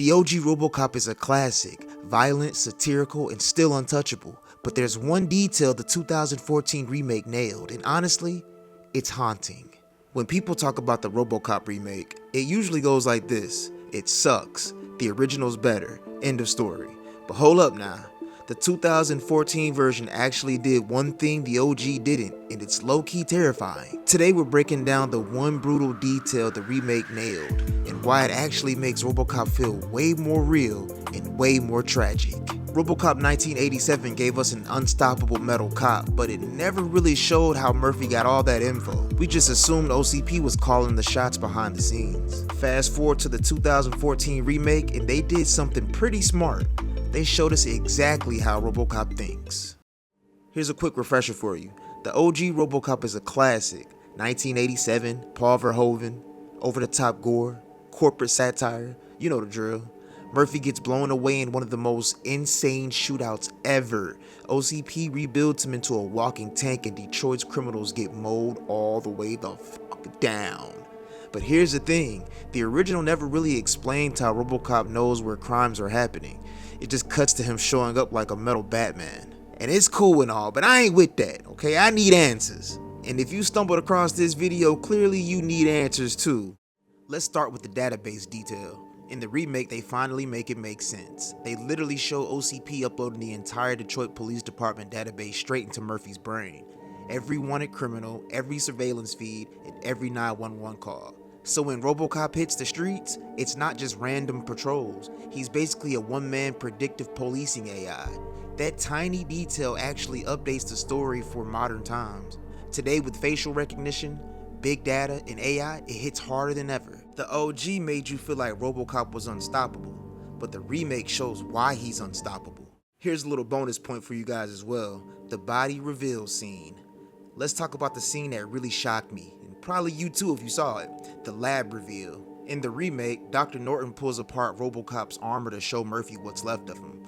The OG Robocop is a classic, violent, satirical, and still untouchable. But there's one detail the 2014 remake nailed, and honestly, it's haunting. When people talk about the Robocop remake, it usually goes like this: it sucks, the original's better, end of story. But hold up now, the 2014 version actually did one thing the OG didn't, and it's low-key terrifying. Today we're breaking down the one brutal detail the remake nailed, and why it actually makes Robocop feel way more real and way more tragic. Robocop 1987 gave us an unstoppable metal cop, but it never really showed how Murphy got all that info. We just assumed OCP was calling the shots behind the scenes. Fast forward to the 2014 remake, and they did something pretty smart. They showed us exactly how Robocop thinks. Here's a quick refresher for you. The OG Robocop is a classic. 1987, Paul Verhoeven, over-the-top gore, corporate satire, you know the drill. Murphy gets blown away in one of the most insane shootouts ever. OCP rebuilds him into a walking tank, and Detroit's criminals get mowed all the way the fuck down. But here's the thing, the original never really explained how Robocop knows where crimes are happening. It just cuts to him showing up like a metal Batman. And it's cool and all, but I ain't with that, okay? I need answers. And if you stumbled across this video, clearly you need answers too. Let's start with the database detail. In the remake, they finally make it make sense. They literally show OCP uploading the entire Detroit Police Department database straight into Murphy's brain. Every wanted criminal, every surveillance feed, and every 911 call. So when Robocop hits the streets, it's not just random patrols. He's basically a one-man predictive policing AI. That tiny detail actually updates the story for modern times. Today with facial recognition, big data, and AI, it hits harder than ever. The OG made you feel like Robocop was unstoppable, but the remake shows why he's unstoppable. Here's a little bonus point for you guys as well, the body reveal scene. Let's talk about the scene that really shocked me, and probably you too if you saw it, the lab reveal. In the remake, Dr. Norton pulls apart Robocop's armor to show Murphy what's left of him.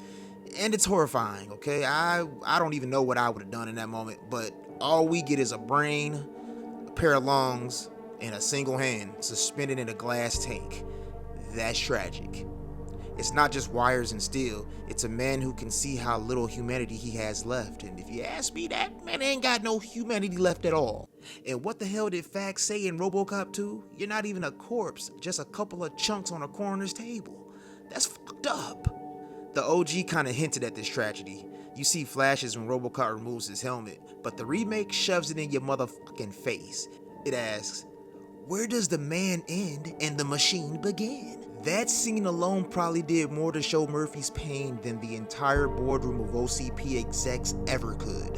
And it's horrifying, okay? I don't even know what I would have done in that moment, but all we get is a brain, a pair of lungs, and a single hand suspended in a glass tank. That's tragic. It's not just wires and steel, it's a man who can see how little humanity he has left. And if you ask me, that man ain't got no humanity left at all. And what the hell did Fax say in Robocop 2? You're not even a corpse, just a couple of chunks on a coroner's table. That's fucked up. The OG kinda hinted at this tragedy. You see flashes when Robocop removes his helmet, but the remake shoves it in your motherfucking face. It asks, where does the man end and the machine begin? That scene alone probably did more to show Murphy's pain than the entire boardroom of OCP execs ever could.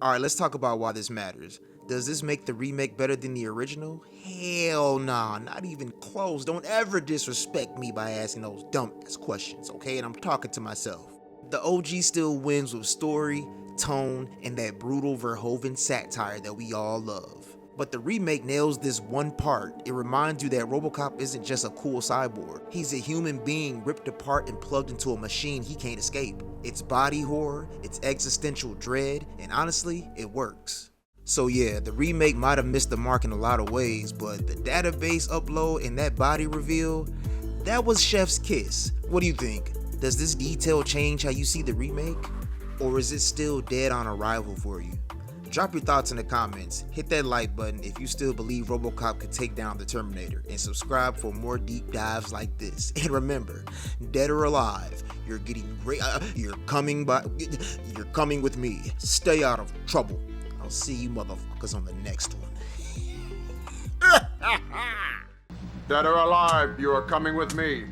Alright, let's talk about why this matters. Does this make the remake better than the original? Hell nah, not even close. Don't ever disrespect me by asking those dumb-ass questions, okay? And I'm talking to myself. The OG still wins with story, tone, and that brutal Verhoeven satire that we all love. But the remake nails this one part. It reminds you that Robocop isn't just a cool cyborg. He's a human being ripped apart and plugged into a machine he can't escape. It's body horror, it's existential dread, and honestly, it works. So yeah, the remake might have missed the mark in a lot of ways, but the database upload and that body reveal, that was chef's kiss. What do you think? Does this detail change how you see the remake? Or is it still dead on arrival for you? Drop your thoughts in the comments, hit that like button if you still believe Robocop could take down the Terminator, and subscribe for more deep dives like this. And remember, dead or alive, you're getting great, you're coming with me. Stay out of trouble. I'll see you motherfuckers on the next one. Dead or alive, you are coming with me.